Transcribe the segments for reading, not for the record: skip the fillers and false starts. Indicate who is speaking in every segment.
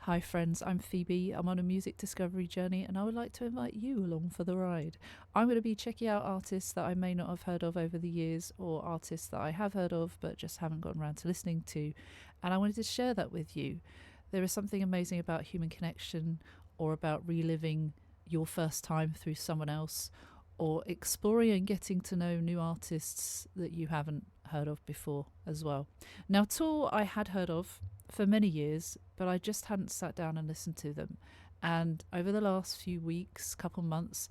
Speaker 1: Hi friends, I'm Phoebe. I'm on a music discovery journey and I would like to invite you along for the ride. I'm going to be checking out artists that I may not have heard of over the years, or artists that I have heard of but just haven't gotten around to listening to, and I wanted to share that with you. There is something amazing about human connection, or about reliving your first time through someone else, or exploring and getting to know new artists that you haven't heard of before as well. Now, Tool I had heard of for many years, but I just hadn't sat down and listened to them. And over the last few weeks, couple months,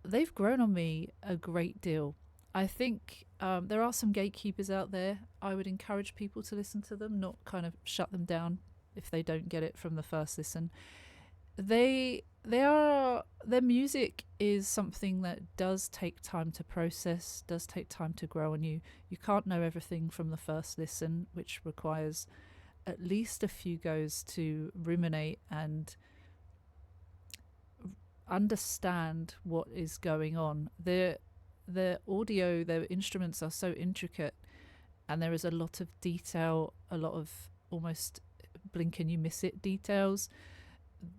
Speaker 1: they've grown on me a great deal. I think there are some gatekeepers out there. I would encourage people to listen to them, not kind of shut them down if they don't get it from the first listen. Their music is something that does take time to process, does take time to grow on you. You can't know everything from the first listen, which requires at least a few goes to ruminate and understand what is going on. Their audio, their instruments are so intricate, and there is a lot of detail, a lot of almost blink and you miss it details.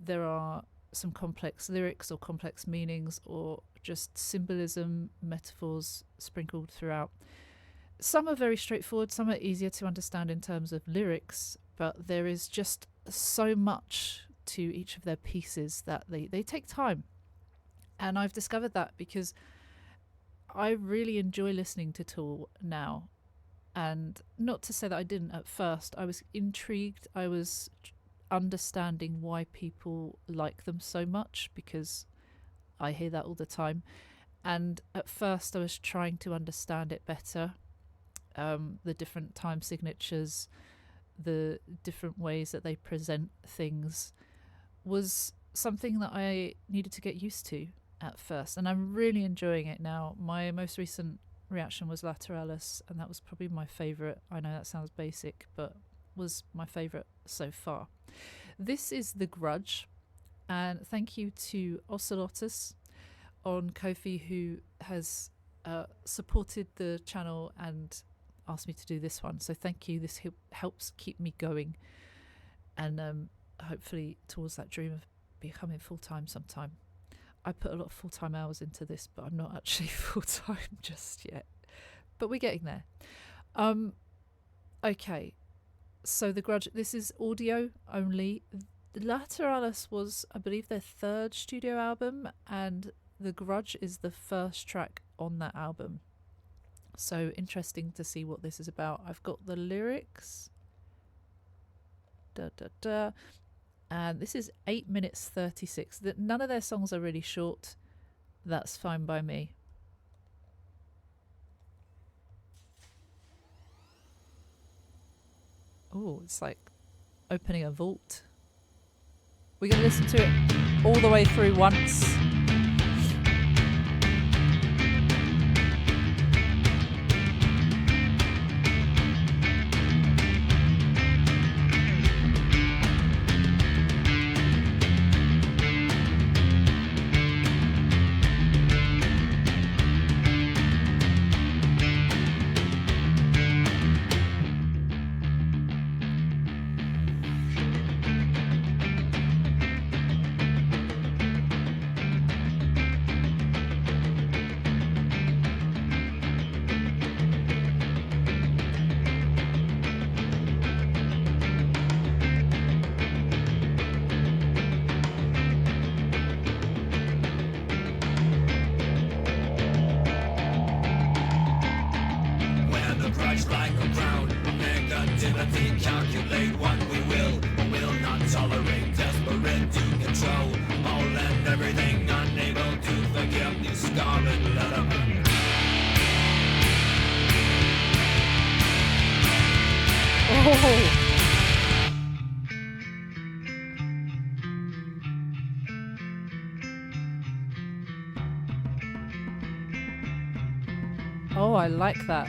Speaker 1: There are some complex lyrics or complex meanings, or just symbolism, metaphors sprinkled throughout. Some are very straightforward, some are easier to understand in terms of lyrics, but there is just so much to each of their pieces that they take time. And I've discovered that because I really enjoy listening to Tool now. And not to say that I didn't at first. I was intrigued. I was understanding why people like them so much, because I hear that all the time. And at first I was trying to understand it better. The different time signatures, the different ways that they present things was something that I needed to get used to at first, and I'm really enjoying it now. My most recent reaction was Lateralis, and that was probably my favourite. I know that sounds basic, but was my favourite so far. This is The Grudge, and thank you to Ocelot on Ko-fi, who has supported the channel and asked me to do this one. So thank you. This helps keep me going, and hopefully towards that dream of becoming full-time sometime. I put a lot of full-time hours into this, but I'm not actually full-time just yet. But we're getting there. Okay, so The Grudge, this is audio only. Lateralis was, I believe, their third studio album, and The Grudge is the first track on that album. So interesting to see what this is about. I've got the lyrics. And this is 8 minutes 36. None of their songs are really short. That's fine by me. Oh, it's like opening a vault. We're going to listen to it all the way through once.
Speaker 2: Calculate what we will not tolerate. Desperate to control all and everything, unable to forgive the scarlet letterman.
Speaker 1: Oh, I like that.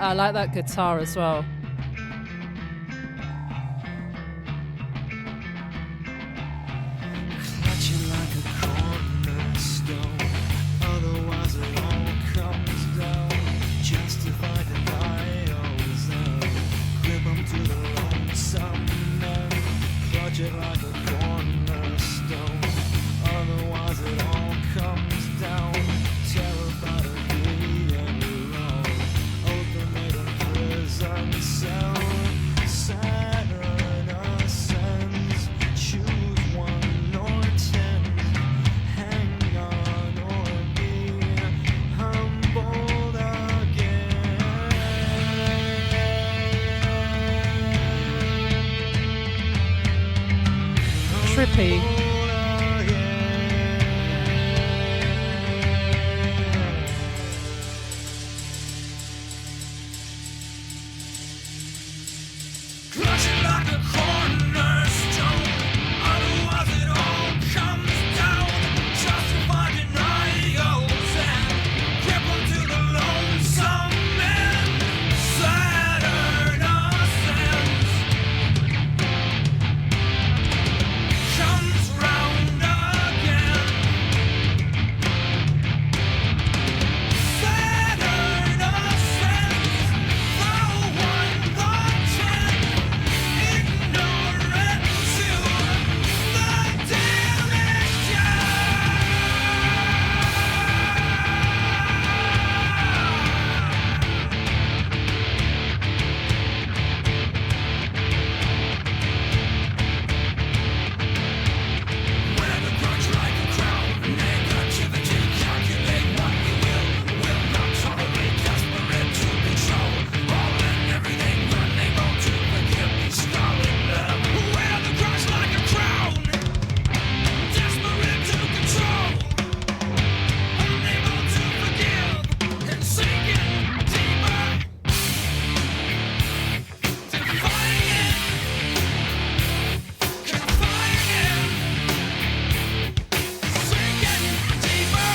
Speaker 1: I like that guitar as well.
Speaker 2: Clutching like a cornerstone, otherwise it all comes down. Justify
Speaker 1: trippy.
Speaker 2: Crushing like a cornerstone, otherwise it all comes down. Justify denials and cripple to the lonesome man. Saturn ascends, comes round again. Saturn ascends, the one, the ten. Ignorant to the damage wear the grudge like a crown. Negativity, calculate what you will not tolerate. Desperate to control all and everything, unable to forgive me. Scarlet love, wear the grudge like a crown. Desperate to control, unable to forgive, and sinking deeper, defying, confining, sinking deeper,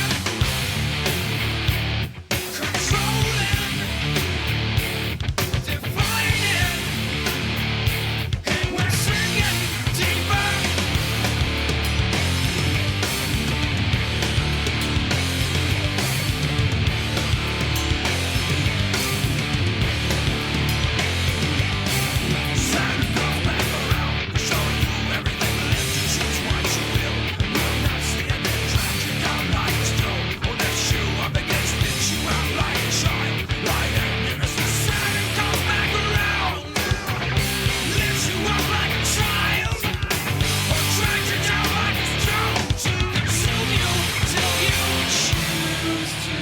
Speaker 2: controlling, defying, and we're sinking deeper. Saturn comes back around, showing you everything lives to choose what you will. Will not stand and drag you down like a stone, or lift you up against, spit you out like a child. Light and innocence, Saturn comes back around, lifts you up like a child, or drags you down like a stone to consume you till you choose to.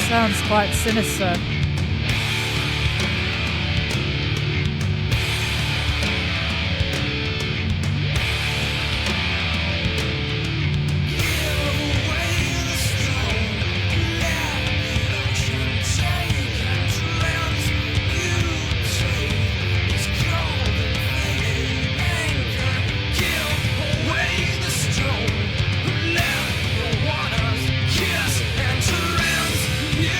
Speaker 1: Sounds quite sinister.
Speaker 2: Kiss and surrounds you.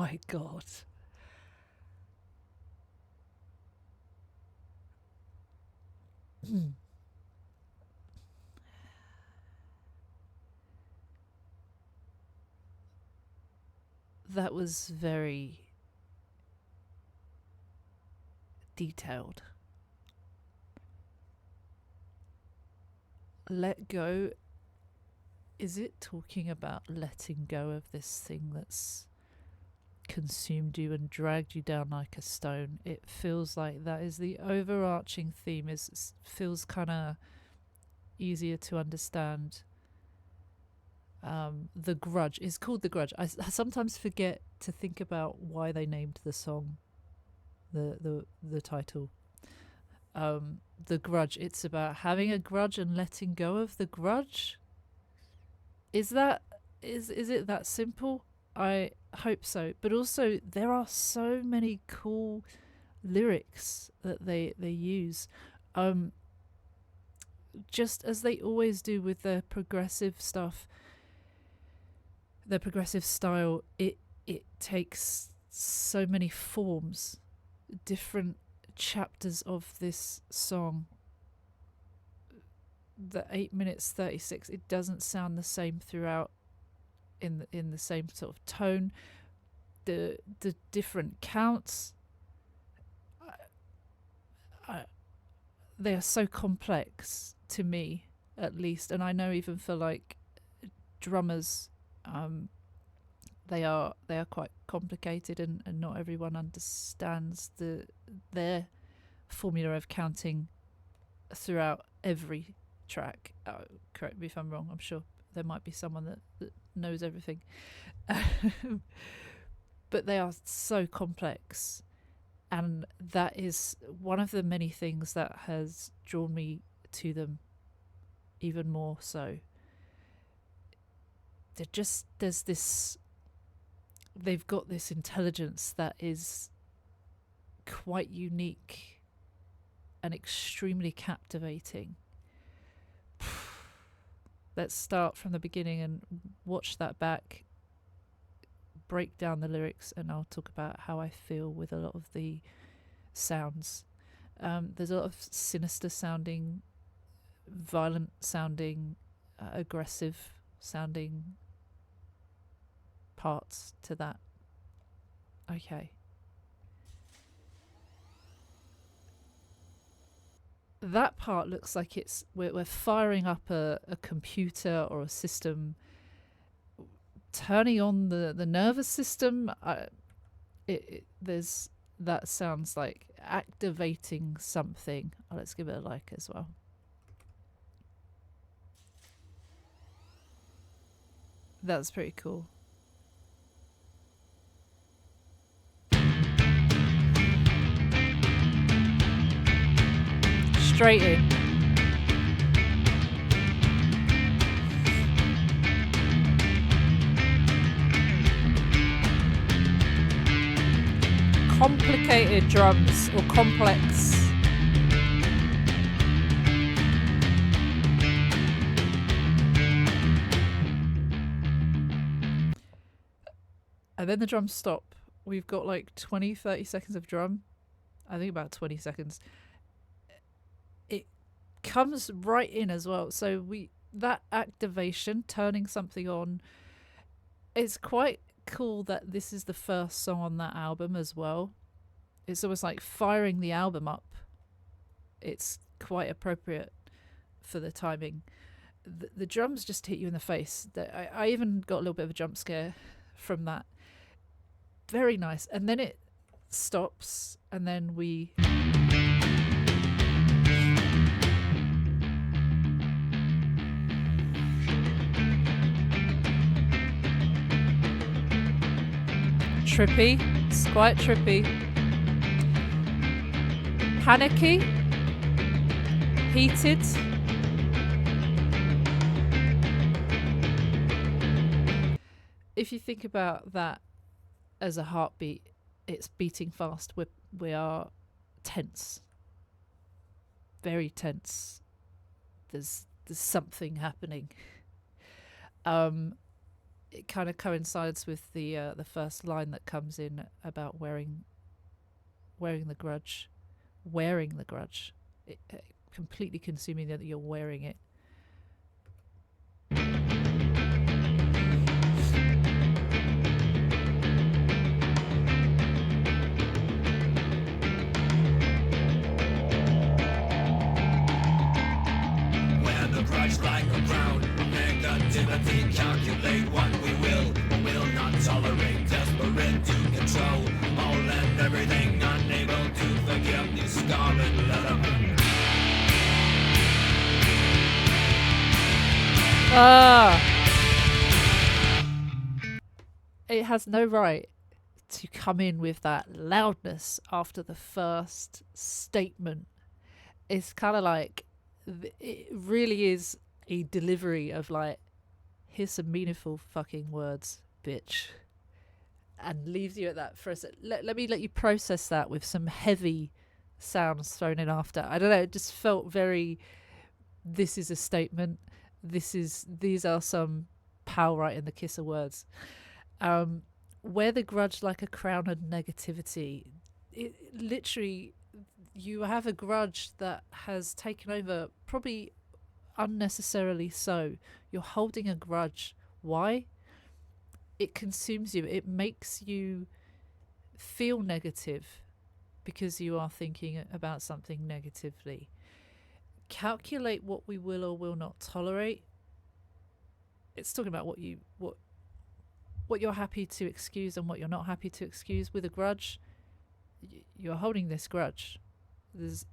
Speaker 1: my God. That was very detailed. Let go. Is it talking about letting go of this thing that's consumed you and dragged you down like a stone? It feels like that is the overarching theme. Feels kind of easier to understand. The Grudge is called The Grudge. I sometimes forget to think about why they named the song the title. The Grudge. It's about having a grudge and letting go of the grudge. Is it that simple? I hope so. But also there are so many cool lyrics that they use. Just as they always do with their progressive stuff, their progressive style, it takes so many forms, different chapters of this song. The 8 minutes 36, it doesn't sound the same throughout, in the same sort of tone. The different counts, they are so complex to me, at least, and I know even for like drummers, they are quite complicated, and not everyone understands their formula of counting throughout every track. Correct me if I'm wrong. I'm sure there might be someone that knows everything. But they are so complex, and that is one of the many things that has drawn me to them even more so. They've got this intelligence that is quite unique and extremely captivating. Let's start from the beginning and watch that back, break down the lyrics, and I'll talk about how I feel with a lot of the sounds. There's a lot of sinister sounding, violent sounding, aggressive sounding parts to that. Okay. That part looks like we're firing up a computer or a system, turning on the nervous system. That sounds like activating something. Let's give it a like as well. That's pretty cool. Straight in. Complicated drums, or complex. And then the drums stop. We've got like 20-30 seconds of drum. I think about 20 seconds. It comes right in as well. So that activation, turning something on, it's quite cool that this is the first song on that album as well. It's almost like firing the album up. It's quite appropriate for the timing. The drums just hit you in the face. I even got a little bit of a jump scare from that. Very nice. And then it stops, and then we trippy. It's quite trippy. Panicky. Heated. If you think about that as a heartbeat, it's beating fast. We are tense. Very tense. There's something happening. it kind of coincides with the first line that comes in about wearing the grudge, it, completely consuming that you're wearing it.
Speaker 2: Wear the grudge like a crown. Negativity, calculate what we will not tolerate. Desperate to control all and everything, unable to forgive these scarlet lettermen.
Speaker 1: It has no right to come in with that loudness after the first statement. It's kind of like, it really is a delivery of like, here's some meaningful fucking words, bitch, and leaves you at that for a sec. Let me let you process that with some heavy sounds thrown in after. I don't know, it just felt very, this is a statement, these are some power right in the kiss of words. Wear the grudge like a crown of negativity. It literally, you have a grudge that has taken over, probably unnecessarily so. You're holding a grudge. Why? It consumes you. It makes you feel negative because you are thinking about something negatively. Calculate what we will or will not tolerate. It's talking about what you're happy to excuse and what you're not happy to excuse. With a grudge, you're holding this grudge. There's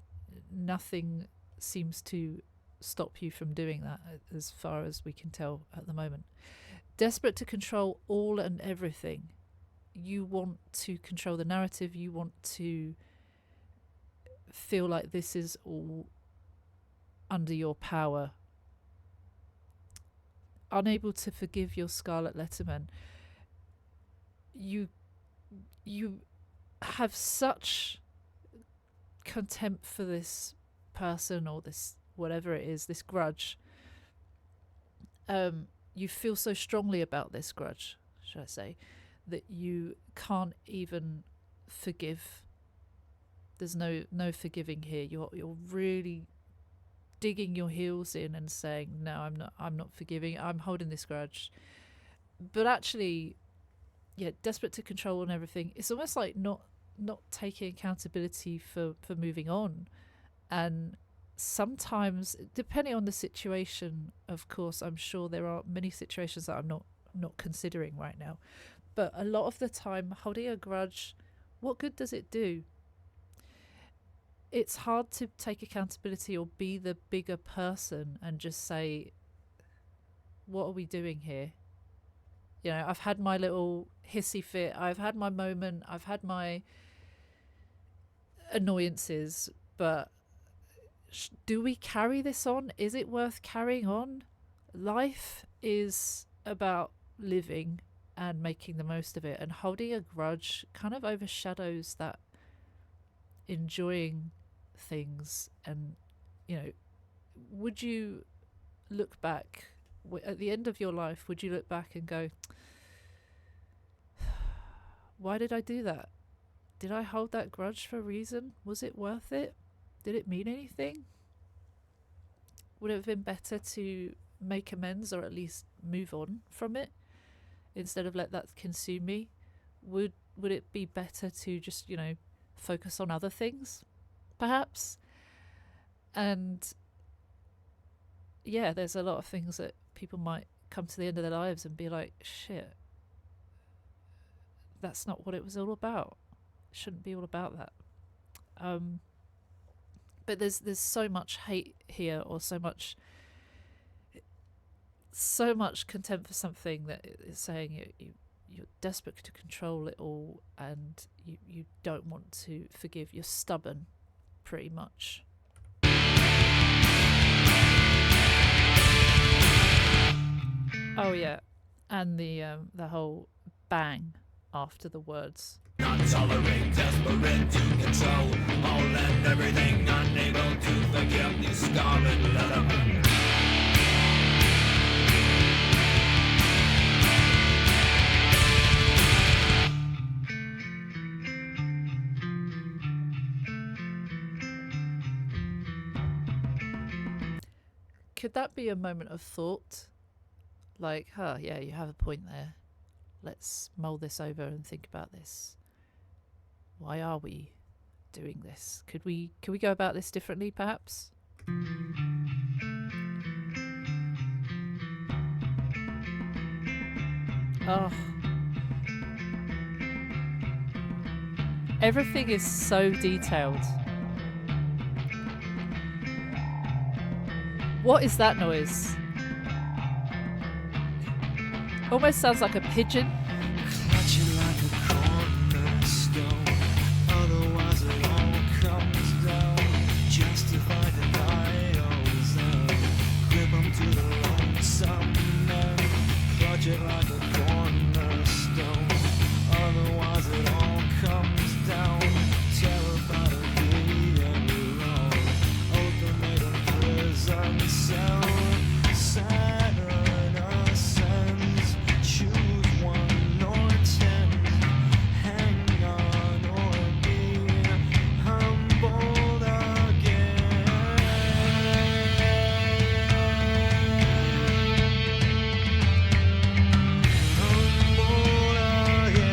Speaker 1: nothing seems to stop you from doing that, as far as we can tell at the moment. Desperate to control all and everything. You want to control the narrative. You want to feel like this is all under your power. Unable to forgive your scarlet letterman. You have such contempt for this person or this whatever it is, this grudge. You feel so strongly about this grudge, should I say, that you can't even forgive. There's no forgiving here. You're really digging your heels in and saying, no, I'm not forgiving. I'm holding this grudge. But actually, yeah, desperate to control and everything. It's almost like not taking accountability for moving on. And sometimes, depending on the situation, of course, I'm sure there are many situations that I'm not considering right now. But a lot of the time, holding a grudge, what good does it do? It's hard to take accountability or be the bigger person and just say, what are we doing here? You know, I've had my little hissy fit. I've had my moment. I've had my annoyances. But do we carry this on? Is it worth carrying on? Life is about living and making the most of it. And holding a grudge kind of overshadows that enjoying things. And, you know, would you look back at the end of your life, would you look back and go, why did I do that? Did I hold that grudge for a reason? Was it worth it? Did it mean anything? Would it have been better to make amends or at least move on from it instead of let that consume me? Would it be better to just, you know, focus on other things, perhaps? And yeah, there's a lot of things that people might come to the end of their lives and be like, shit, that's not what it was all about. It shouldn't be all about that. But there's so much hate here, or so much contempt for something that is saying you're desperate to control it all, and you don't want to forgive. You're stubborn, pretty much. Oh yeah, and the whole bang after the words.
Speaker 2: Not tolerate, desperate to control all and everything, unable to forgive these scarlet lettermen.
Speaker 1: Could that be a moment of thought? Like, yeah, you have a point there. Let's mull this over and think about this. Why are we doing this? Could we go about this differently, perhaps? Oh, everything is so detailed. What is that noise? Almost sounds like a pigeon.
Speaker 2: Clutch it like a cornerstone, otherwise it all comes down. Justify denials and grip 'em to the lonesome end. Clutch it like a cornerstone, otherwise it all comes down. Terrified of being wrong, ultimatum prison cell. Saturn ascends, choose 1 or 10. Hang on or be humbled again. Humbled again.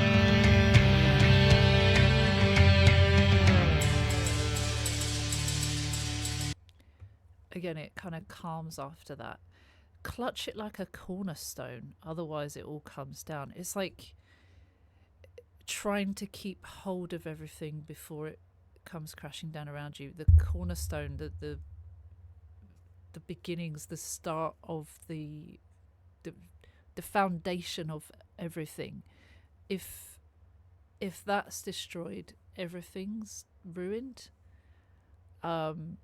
Speaker 1: Again, it kind of calms after that. Clutch it like a cornerstone, otherwise it all comes down. It's like trying to keep hold of everything before it comes crashing down around you. The cornerstone, the beginnings, the start of the foundation of everything. If that's destroyed, everything's ruined. Kind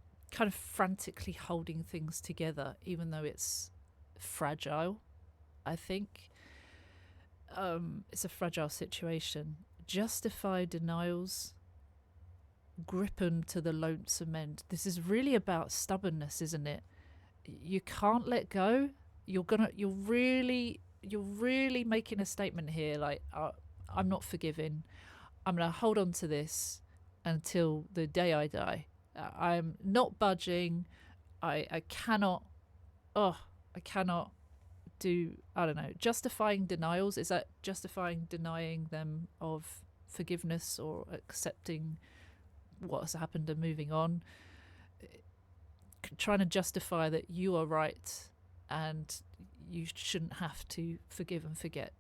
Speaker 1: of frantically holding things together, even though it's fragile. I think it's a fragile situation. Justify denials, grip 'em to the lonesome end. This is really about stubbornness, isn't it? You can't let go. You're really making a statement here. Like, I'm not forgiving. I'm gonna hold on to this until the day I die. I'm not budging. I cannot do, I don't know, justifying denials. Is that justifying denying them of forgiveness or accepting what has happened and moving on? Trying to justify that you are right and you shouldn't have to forgive and forget.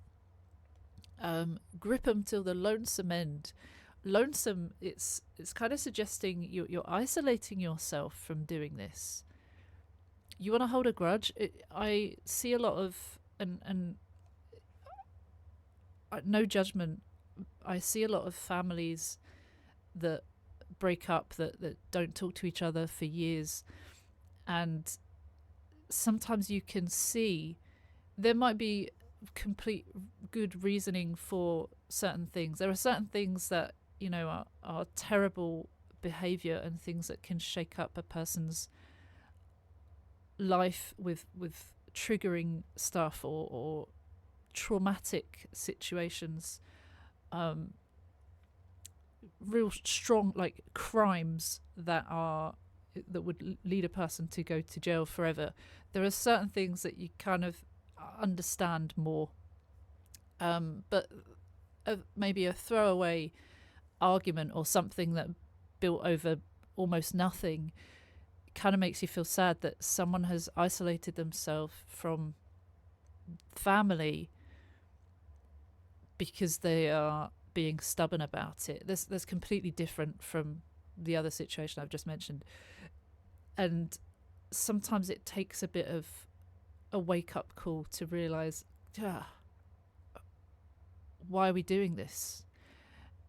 Speaker 1: Grip 'em till the lonesome end. Lonesome, it's kind of suggesting you're isolating yourself from doing this. You want to hold a grudge. I see a lot of, and no judgment, I see a lot of families that break up, that don't talk to each other for years, and sometimes you can see there might be complete good reasoning for certain things. There are certain things that, you know, are terrible behavior and things that can shake up a person's life with triggering stuff or traumatic situations, real strong, like, crimes that would lead a person to go to jail forever. There are certain things that you kind of understand more, but maybe a throwaway argument or something that built over almost nothing kind of makes you feel sad that someone has isolated themselves from family because they are being stubborn about it. That's completely different from the other situation I've just mentioned, and sometimes it takes a bit of a wake-up call to realise, why are we doing this?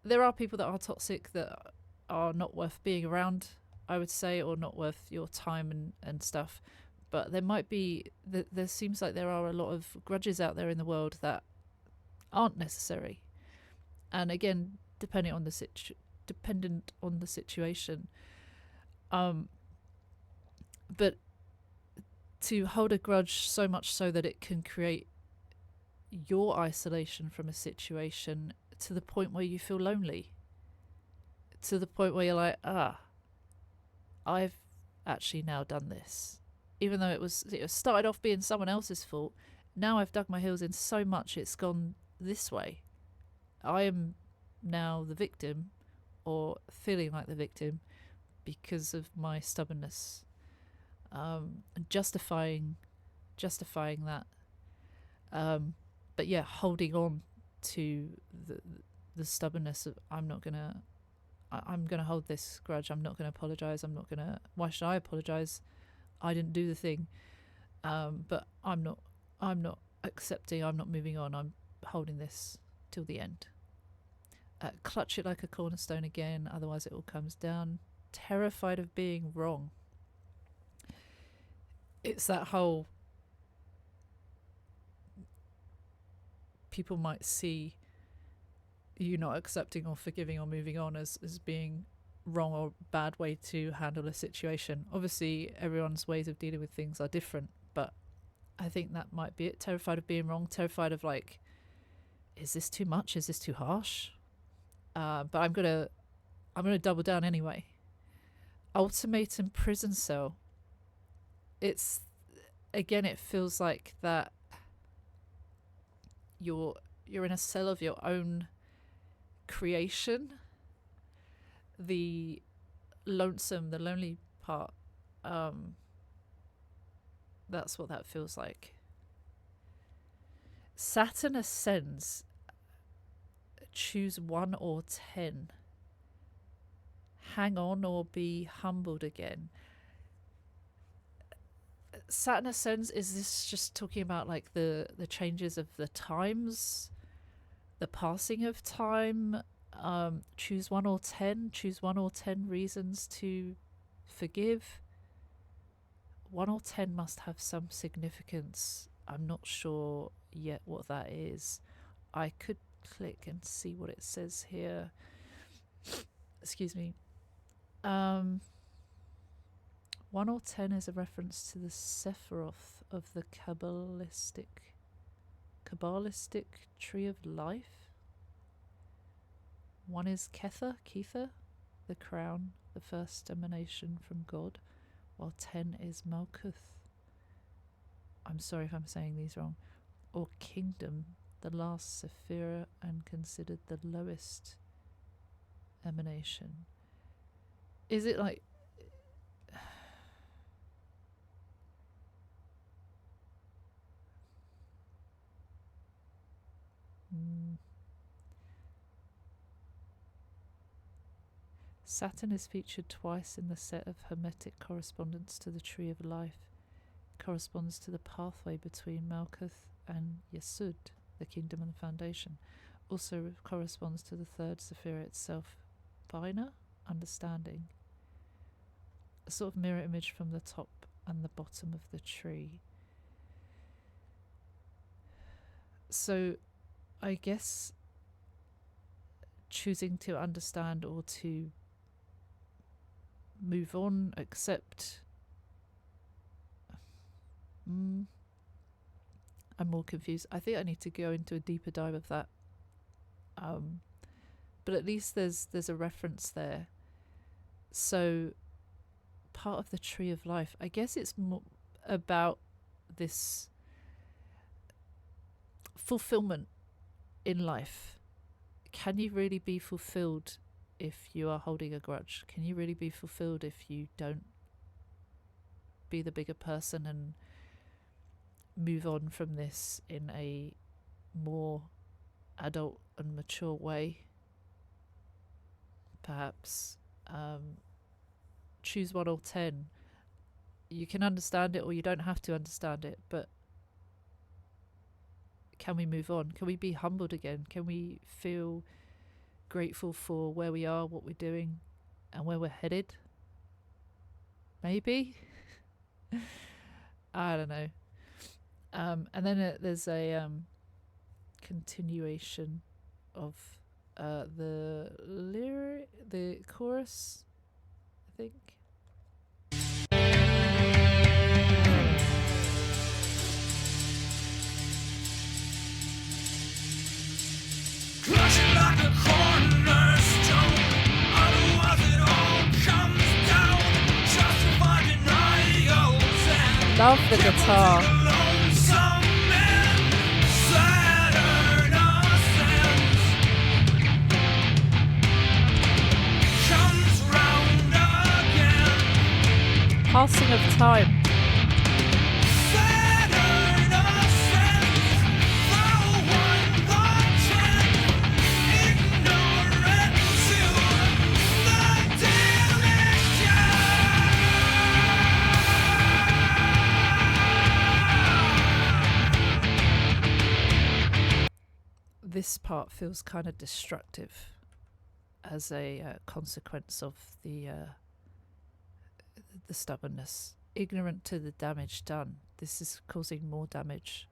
Speaker 1: There are people that are toxic that are not worth being around, I would say, or not worth your time and stuff. But there might be, there seems like there are a lot of grudges out there in the world that aren't necessary. And again, dependent on the situation. But to hold a grudge so much so that it can create your isolation from a situation to the point where you feel lonely, to the point where you're like, I've actually now done this. even though it started off being someone else's fault. Now I've dug my heels in so much it's gone this way. I am now the victim, or feeling like the victim, because of my stubbornness, and justifying that. But yeah, holding on to the stubbornness of I'm gonna hold this grudge. I'm not gonna apologize. Why should I apologize? I didn't do the thing. But I'm not accepting. I'm not moving on. I'm holding this till the end. Clutch it like a cornerstone again, otherwise it all comes down. Terrified of being wrong. It's that whole, people might see you not accepting or forgiving or moving on as being wrong or bad way to handle a situation. Obviously everyone's ways of dealing with things are different, but I think that might be it. Terrified of being wrong, terrified of like, is this too much? Is this too harsh? But I'm gonna double down anyway. Ultimatum prison cell. It's, again, it feels like that you're in a cell of your own creation. The lonely part, that's what that feels like. Saturn ascends. Choose 1 or 10. Hang on or be humbled again. Saturn ascends, is this just talking about like the changes of the times, the passing of time? Choose 1 or 10. Choose 1 or 10 reasons to forgive. 1 or 10 must have some significance. I'm not sure yet what that is. I could click and see what it says here. Excuse me. 1 or 10 is a reference to the Sephiroth of the Kabbalistic tree of life. 1 is Kether, the crown, the first emanation from God, while 10 is Malkuth. I'm sorry if I'm saying these wrong. Or kingdom, the last Sephira and considered the lowest emanation. Is it like... Saturn is featured twice in the set of Hermetic correspondence to the Tree of Life. It corresponds to the pathway between Malkuth and Yesud, the kingdom and the foundation. Also corresponds to the third Sephira itself, Bina, understanding. A sort of mirror image from the top and the bottom of the tree. So I guess choosing to understand or to move on, accept. I'm more confused. I think I need to go into a deeper dive of that. But at least there's a reference there. So part of the tree of life, I guess it's more about this fulfillment in life. Can you really be fulfilled if you are holding a grudge? Can you really be fulfilled if you don't be the bigger person and move on from this in a more adult and mature way? Perhaps choose 1 or 10. You can understand it or you don't have to understand it, but can we move on? Can we be humbled again? Can we feel grateful for where we are, what we're doing, and where we're headed? Maybe. I don't know. And then there's a continuation of the chorus, I think.
Speaker 2: Crush it like a cornerstone, otherwise it all comes down. Justify denials and
Speaker 1: Love the guitar. Passing of time. This part feels kind of destructive as a consequence of the stubbornness. Ignorant to the damage done. This is causing more damage.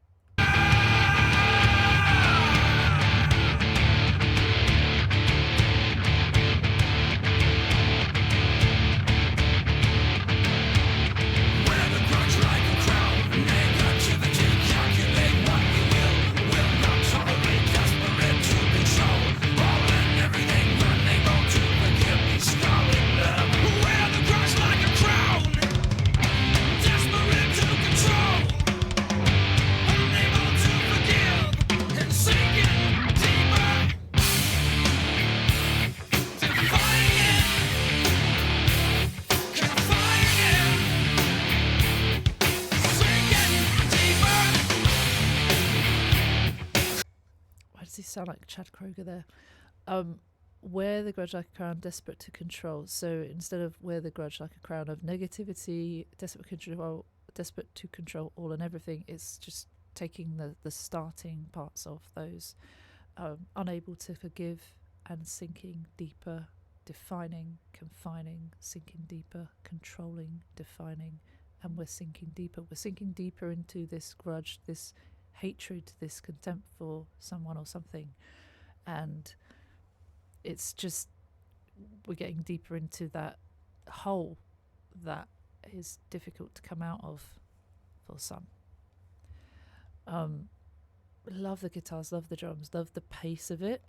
Speaker 1: Does he sound like Chad Kroger there? Wear the grudge like a crown, desperate to control. So instead of wear the grudge like a crown of negativity, desperate to control all and everything, it's just taking the starting parts of those. Unable to forgive and sinking deeper, defining, confining, sinking deeper, controlling, defining, and we're sinking deeper. We're sinking deeper into this grudge, this hatred, this contempt for someone or something, and it's just we're getting deeper into that hole that is difficult to come out of for some. Love the guitars, love the drums, love the pace of it.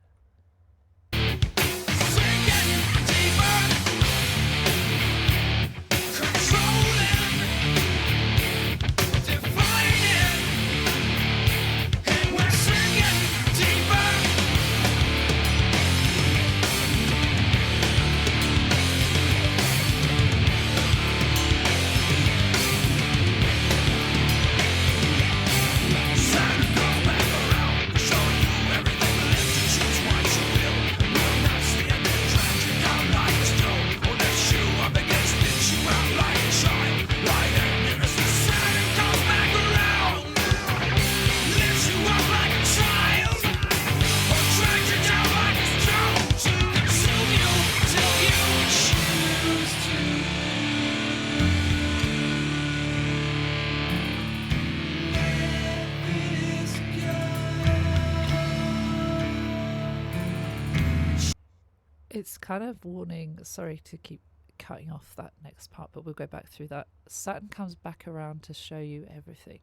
Speaker 1: It's kind of warning, sorry to keep cutting off that next part, but we'll go back through that. Saturn comes back around to show you everything.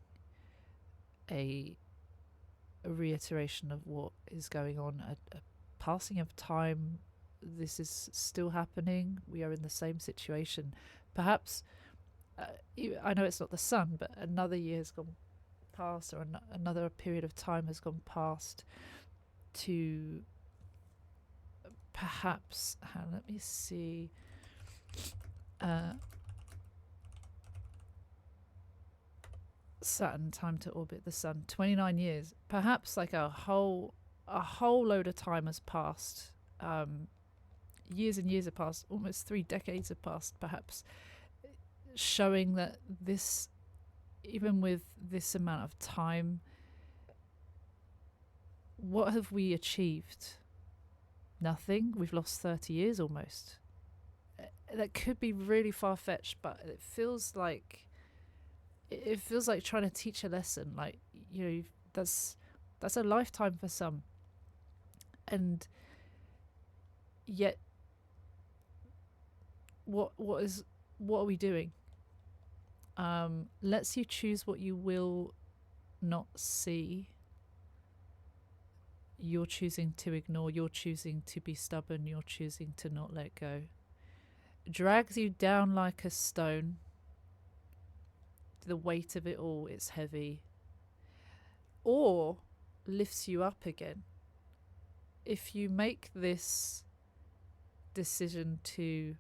Speaker 1: A reiteration of what is going on, a passing of time. This is still happening. We are in the same situation. Perhaps, I know it's not the sun, but another year has gone past, or another period of time has gone past to perhaps, let me see, Saturn time to orbit the sun, 29 years, perhaps like a whole load of time has passed. Years and years have passed, almost 3 decades have passed, perhaps, showing that this, even with this amount of time, what have we achieved? Nothing. We've lost 30 years almost. That could be really far-fetched, but it feels like trying to teach a lesson. Like, you know, that's a lifetime for some, and yet what are we doing? Lets you choose what you will not see. You're choosing to ignore, you're choosing to be stubborn, you're choosing to not let go. Drags you down like a stone, the weight of it all, it's heavy, or lifts you up again. If you make this decision to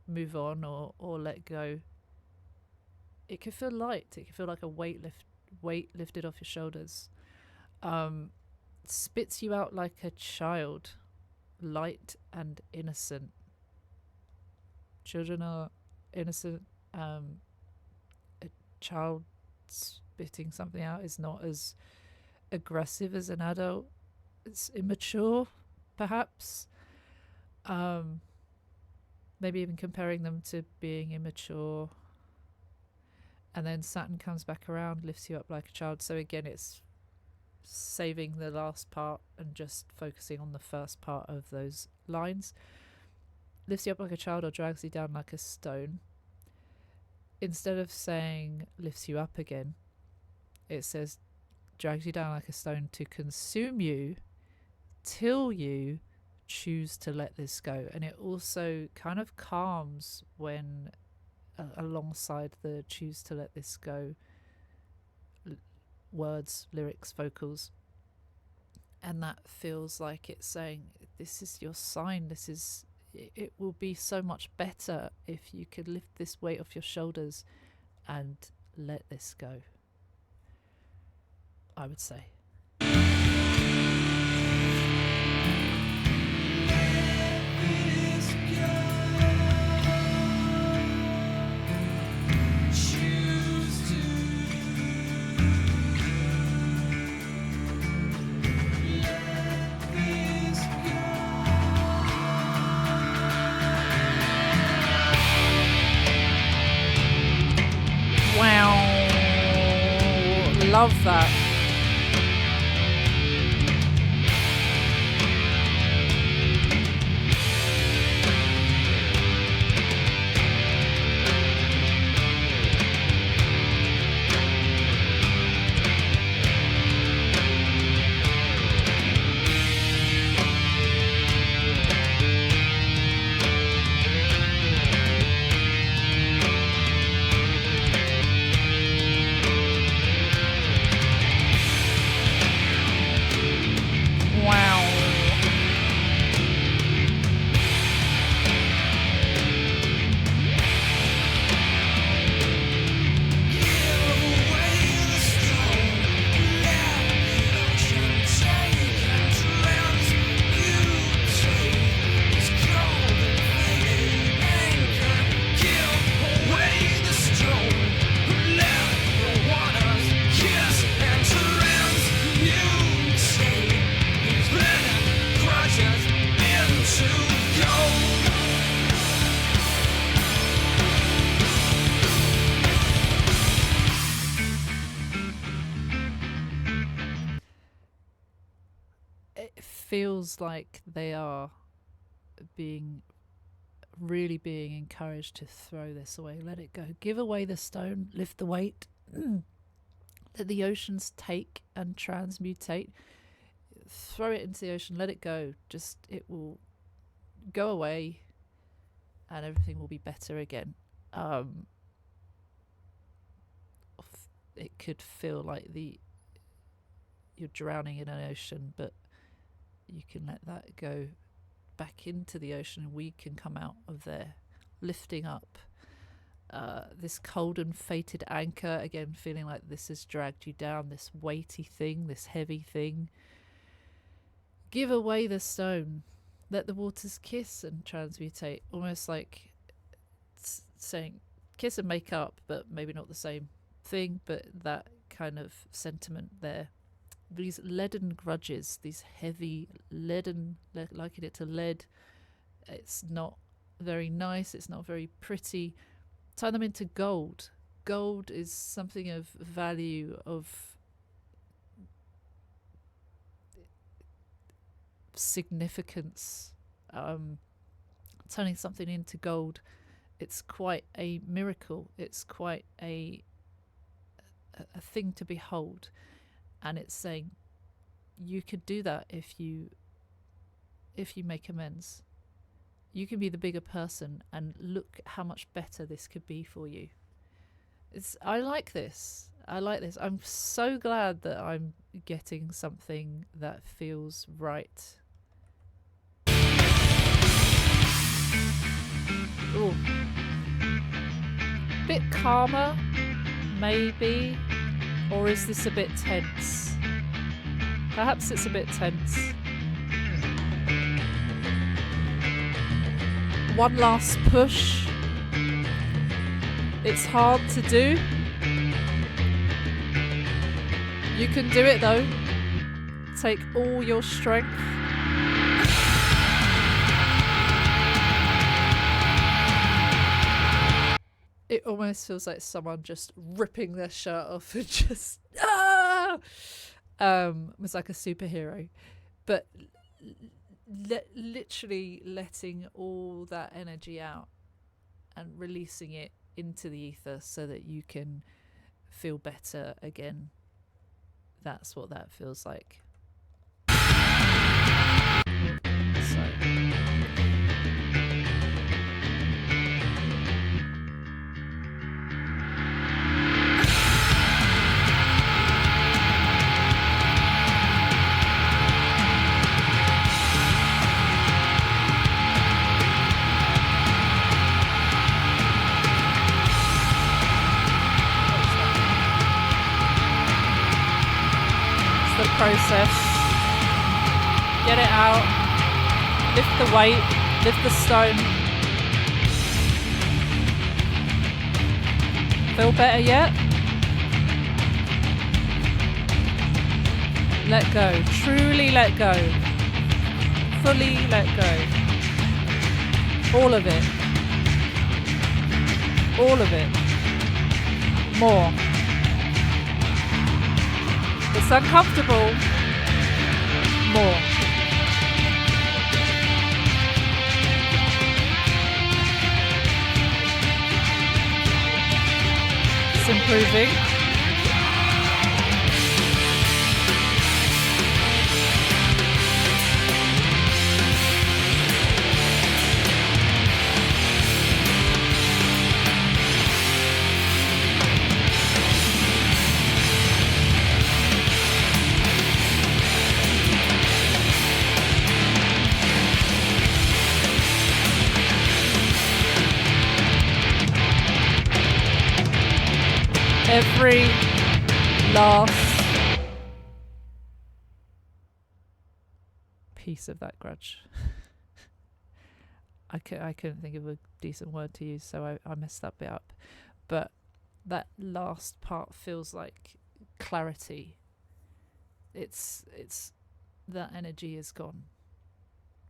Speaker 1: move on or let go, it can feel light. It can feel like a weight lifted off your shoulders. Spits you out like a child, light and innocent. Children are innocent. A child spitting something out is not as aggressive as an adult. It's immature, perhaps. Maybe even comparing them to being immature. And then Saturn comes back around, lifts you up like a child. So again, it's saving the last part and just focusing on the first part of those lines. Lifts you up like a child or drags you down like a stone. Instead of saying lifts you up again, it says drags you down like a stone to consume you till you choose to let this go. And it also kind of calms when alongside the choose to let this go words, lyrics, vocals, and that feels like it's saying this is your sign. It will be so much better if you could lift this weight off your shoulders and let this go, I would say. Wow, love that. Feels like they are really being encouraged to throw this away, let it go, give away the stone, lift the weight, let the oceans take and transmutate, throw it into the ocean, let it go, just it will go away and everything will be better again. It could feel like you're drowning in an ocean, but you can let that go back into the ocean and we can come out of there lifting up this cold and fated anchor, again feeling like this has dragged you down, this weighty thing, this heavy thing. Give away the stone, let the waters kiss and transmutate, almost like saying kiss and make up, but maybe not the same thing, but that kind of sentiment there. These leaden grudges, these heavy leaden, liken it to lead. It's not very nice, it's not very pretty. Turn them into gold. Gold is something of value, of significance. Turning something into gold, it's quite a miracle. It's quite a thing to behold. And it's saying you could do that if you make amends. You can be the bigger person and look how much better this could be for you. I like this. I like this. I'm so glad that I'm getting something that feels right. Ooh. Bit calmer, maybe. Or is this a bit tense? Perhaps it's a bit tense. One last push. It's hard to do. You can do it though. Take all your strength. It almost feels like someone just ripping their shirt off and just was like a superhero, but literally letting all that energy out and releasing it into the ether so that you can feel better again. That's what that feels like. So process. Get it out. Lift the weight. Lift the stone. Feel better yet? Let go. Truly let go. Fully let go. All of it. All of it. More. It's uncomfortable. More. It's improving. Every last piece of that grudge. I couldn't think of a decent word to use, so I messed that bit up. But that last part feels like clarity. It's that energy is gone.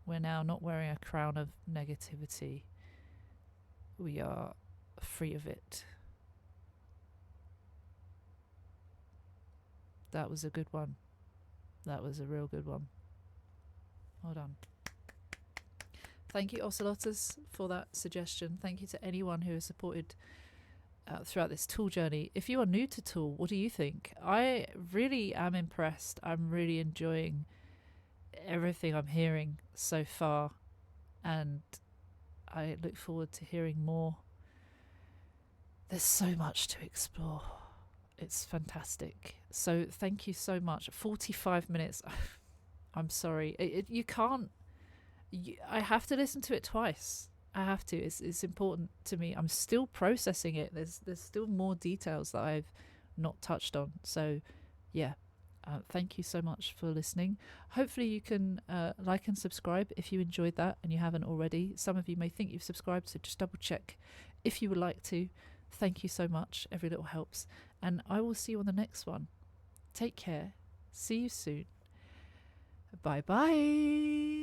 Speaker 1: We're now not wearing a crown of negativity. We are free of it. That was a good one. That was a real good one. Well done. Thank you, Ocelotters, for that suggestion. Thank you to anyone who has supported throughout this tool journey. If you are new to tool, what do you think? I really am impressed. I'm really enjoying everything I'm hearing so far, and I look forward to hearing more. There's so much to explore. It's fantastic. So thank you so much. 45 minutes. I'm sorry. You can't. I have to listen to it twice. I have to. It's important to me. I'm still processing it. There's still more details that I've not touched on. So yeah. Thank you so much for listening. Hopefully you can like and subscribe if you enjoyed that and you haven't already. Some of you may think you've subscribed, so just double check if you would like to. Thank you so much. Every little helps. And I will see you on the next one. Take care. See you soon. Bye bye.